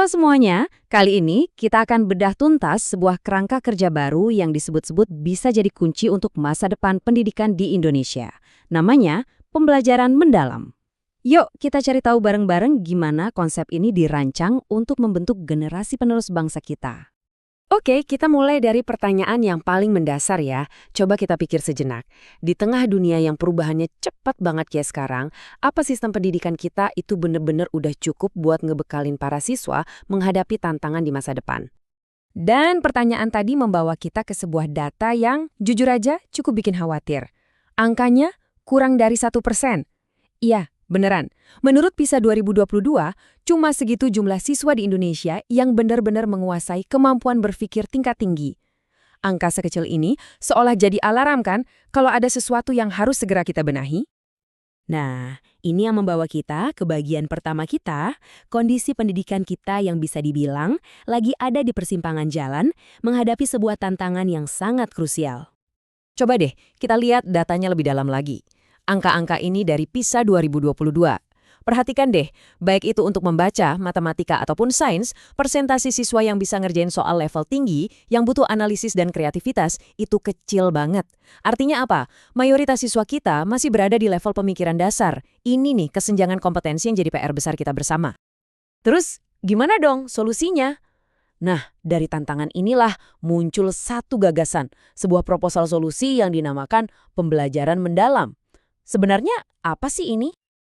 Halo semuanya, kali ini kita akan bedah tuntas sebuah kerangka kerja baru yang disebut-sebut bisa jadi kunci untuk masa depan pendidikan di Indonesia. Namanya pembelajaran mendalam. Yuk kita cari tahu bareng-bareng gimana konsep ini dirancang untuk membentuk generasi penerus bangsa kita. Oke, kita mulai dari pertanyaan yang paling mendasar ya. Coba kita pikir sejenak. Di tengah dunia yang perubahannya cepat banget kayak sekarang, apa sistem pendidikan kita itu bener-bener udah cukup buat ngebekalin para siswa menghadapi tantangan di masa depan? Dan pertanyaan tadi membawa kita ke sebuah data yang jujur aja cukup bikin khawatir. Angkanya kurang dari 1%. Iya, beneran. Menurut PISA 2022, cuma segitu jumlah siswa di Indonesia yang benar-benar menguasai kemampuan berpikir tingkat tinggi. Angka sekecil ini seolah jadi alarm kan kalau ada sesuatu yang harus segera kita benahi? Nah, ini yang membawa kita ke bagian pertama kita, kondisi pendidikan kita yang bisa dibilang lagi ada di persimpangan jalan menghadapi sebuah tantangan yang sangat krusial. Coba deh kita lihat datanya lebih dalam lagi. Angka-angka ini dari PISA 2022. Perhatikan deh, baik itu untuk membaca, matematika, ataupun sains, persentase siswa yang bisa ngerjain soal level tinggi, yang butuh analisis dan kreativitas, itu kecil banget. Artinya apa? Mayoritas siswa kita masih berada di level pemikiran dasar. Ini nih kesenjangan kompetensi yang jadi PR besar kita bersama. Terus, gimana dong solusinya? Nah, dari tantangan inilah muncul satu gagasan, sebuah proposal solusi yang dinamakan pembelajaran mendalam. Sebenarnya apa sih ini?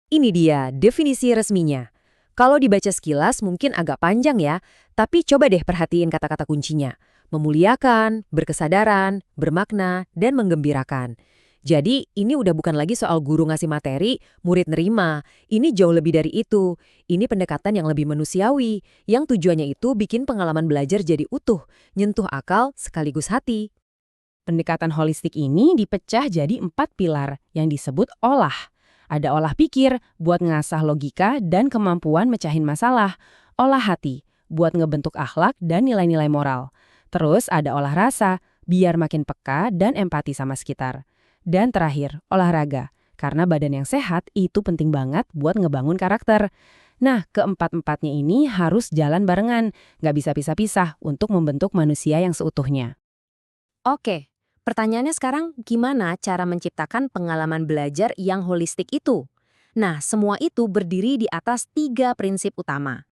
Ini dia definisi resminya. Kalau dibaca sekilas mungkin agak panjang ya, tapi coba deh perhatiin kata-kata kuncinya. Memuliakan, berkesadaran, bermakna, dan menggembirakan. Jadi ini udah bukan lagi soal guru ngasih materi, murid nerima. Ini jauh lebih dari itu. Ini pendekatan yang lebih manusiawi, yang tujuannya itu bikin pengalaman belajar jadi utuh, nyentuh akal sekaligus hati. Pendekatan holistik ini dipecah jadi 4 pilar yang disebut olah. Ada olah pikir buat ngasah logika dan kemampuan mecahin masalah. Olah hati buat ngebentuk akhlak dan nilai-nilai moral. Terus ada olah rasa biar makin peka dan empati sama sekitar. Dan terakhir, olahraga. Karena badan yang sehat itu penting banget buat ngebangun karakter. Nah, keempat-empatnya ini harus jalan barengan. Nggak bisa pisah-pisah untuk membentuk manusia yang seutuhnya. Oke. Pertanyaannya sekarang, gimana cara menciptakan pengalaman belajar yang holistik itu? Nah, semua itu berdiri di atas 3 prinsip utama.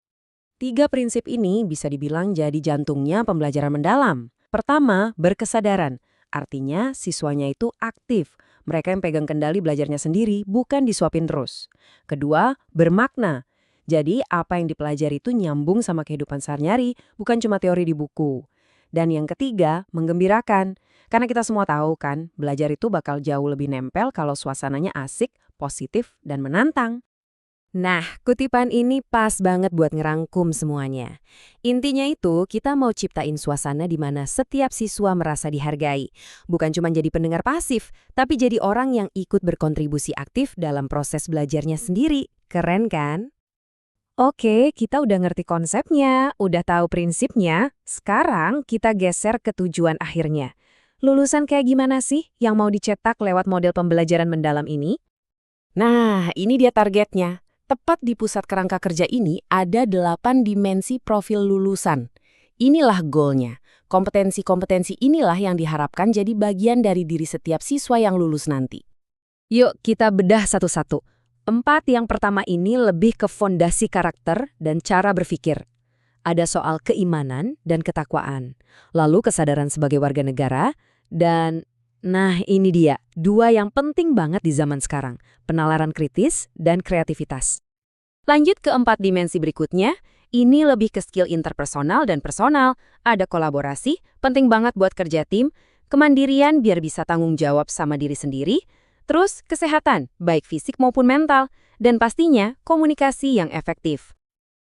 3 prinsip ini bisa dibilang jadi jantungnya pembelajaran mendalam. Pertama, berkesadaran. Artinya siswanya itu aktif. Mereka yang pegang kendali belajarnya sendiri, bukan disuapin terus. Kedua, bermakna. Jadi apa yang dipelajari itu nyambung sama kehidupan sehari-hari, bukan cuma teori di buku. Dan yang ketiga, menggembirakan. Karena kita semua tahu kan, belajar itu bakal jauh lebih nempel kalau suasananya asik, positif, dan menantang. Nah, kutipan ini pas banget buat ngerangkum semuanya. Intinya itu, kita mau ciptain suasana di mana setiap siswa merasa dihargai. Bukan cuma jadi pendengar pasif, tapi jadi orang yang ikut berkontribusi aktif dalam proses belajarnya sendiri. Keren kan? Oke, kita udah ngerti konsepnya, udah tahu prinsipnya. Sekarang kita geser ke tujuan akhirnya. Lulusan kayak gimana sih yang mau dicetak lewat model pembelajaran mendalam ini? Nah, ini dia targetnya. Tepat di pusat kerangka kerja ini ada 8 dimensi profil lulusan. Inilah goalnya. Kompetensi-kompetensi inilah yang diharapkan jadi bagian dari diri setiap siswa yang lulus nanti. Yuk kita bedah satu-satu. 4 yang pertama ini lebih ke fondasi karakter dan cara berpikir. Ada soal keimanan dan ketakwaan. Lalu kesadaran sebagai warga negara. Dan, nah ini dia, 2 yang penting banget di zaman sekarang. Penalaran kritis dan kreativitas. Lanjut ke 4 dimensi berikutnya. Ini lebih ke skill interpersonal dan personal. Ada kolaborasi, penting banget buat kerja tim. Kemandirian biar bisa tanggung jawab sama diri sendiri. Terus kesehatan, baik fisik maupun mental. Dan pastinya komunikasi yang efektif.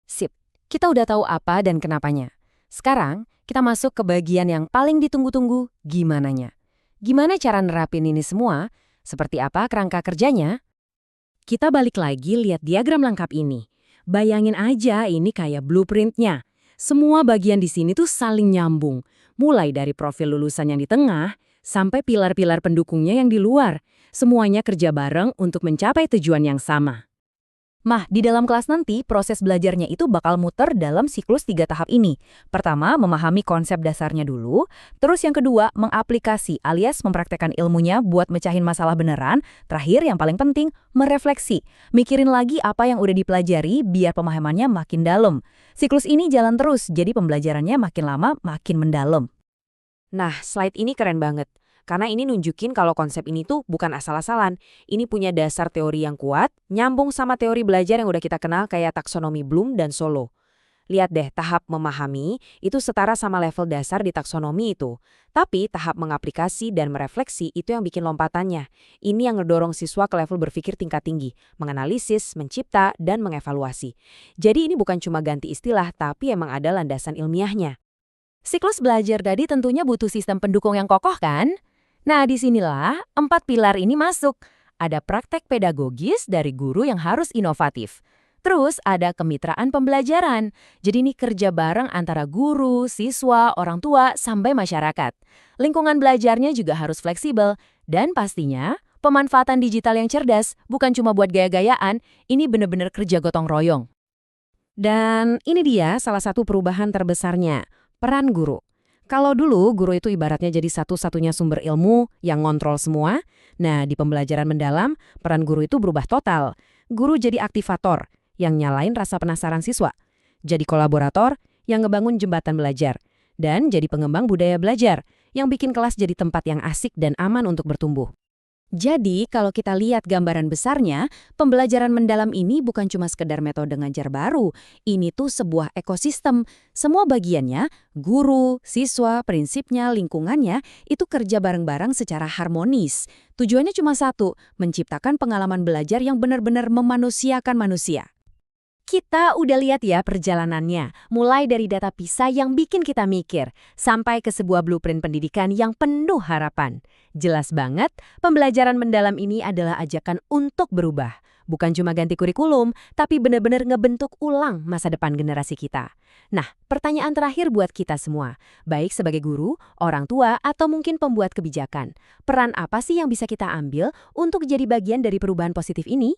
Sip, kita udah tahu apa dan kenapanya. Sekarang, kita masuk ke bagian yang paling ditunggu-tunggu, gimananya. Gimana cara nerapin ini semua? Seperti apa kerangka kerjanya? Kita balik lagi lihat diagram lengkap ini. Bayangin aja ini kayak blueprintnya. Semua bagian di sini tuh saling nyambung. Mulai dari profil lulusan yang di tengah, sampai pilar-pilar pendukungnya yang di luar. Semuanya kerja bareng untuk mencapai tujuan yang sama. Mah, di dalam kelas nanti, proses belajarnya itu bakal muter dalam siklus 3 tahap ini. Pertama, memahami konsep dasarnya dulu. Terus yang kedua, mengaplikasi alias mempraktekkan ilmunya buat mecahin masalah beneran. Terakhir, yang paling penting, merefleksi. Mikirin lagi apa yang udah dipelajari biar pemahamannya makin dalam. Siklus ini jalan terus, jadi pembelajarannya makin lama makin mendalam. Nah, slide ini keren banget. Karena ini nunjukin kalau konsep ini tuh bukan asal-asalan. Ini punya dasar teori yang kuat, nyambung sama teori belajar yang udah kita kenal kayak taksonomi Bloom dan Solow. Lihat deh, tahap memahami itu setara sama level dasar di taksonomi itu. Tapi tahap mengaplikasi dan merefleksi itu yang bikin lompatannya. Ini yang ngedorong siswa ke level berpikir tingkat tinggi, menganalisis, mencipta, dan mengevaluasi. Jadi ini bukan cuma ganti istilah, tapi emang ada landasan ilmiahnya. Siklus belajar tadi tentunya butuh sistem pendukung yang kokoh kan? Nah, disinilah 4 pilar ini masuk. Ada praktek pedagogis dari guru yang harus inovatif. Terus ada kemitraan pembelajaran. Jadi ini kerja bareng antara guru, siswa, orang tua, sampai masyarakat. Lingkungan belajarnya juga harus fleksibel. Dan pastinya, pemanfaatan digital yang cerdas bukan cuma buat gaya-gayaan, ini benar-benar kerja gotong royong. Dan ini dia salah satu perubahan terbesarnya, peran guru. Kalau dulu guru itu ibaratnya jadi satu-satunya sumber ilmu yang ngontrol semua, nah di pembelajaran mendalam, peran guru itu berubah total. Guru jadi aktivator yang nyalain rasa penasaran siswa, jadi kolaborator yang ngebangun jembatan belajar, dan jadi pengembang budaya belajar yang bikin kelas jadi tempat yang asik dan aman untuk bertumbuh. Jadi, kalau kita lihat gambaran besarnya, pembelajaran mendalam ini bukan cuma sekedar metode ngajar baru. Ini tuh sebuah ekosistem. Semua bagiannya, guru, siswa, prinsipnya, lingkungannya, itu kerja bareng-bareng secara harmonis. Tujuannya cuma satu, menciptakan pengalaman belajar yang benar-benar memanusiakan manusia. Kita udah lihat ya perjalanannya, mulai dari data PISA yang bikin kita mikir, sampai ke sebuah blueprint pendidikan yang penuh harapan. Jelas banget, pembelajaran mendalam ini adalah ajakan untuk berubah. Bukan cuma ganti kurikulum, tapi benar-benar ngebentuk ulang masa depan generasi kita. Nah, pertanyaan terakhir buat kita semua, baik sebagai guru, orang tua, atau mungkin pembuat kebijakan. Peran apa sih yang bisa kita ambil untuk jadi bagian dari perubahan positif ini?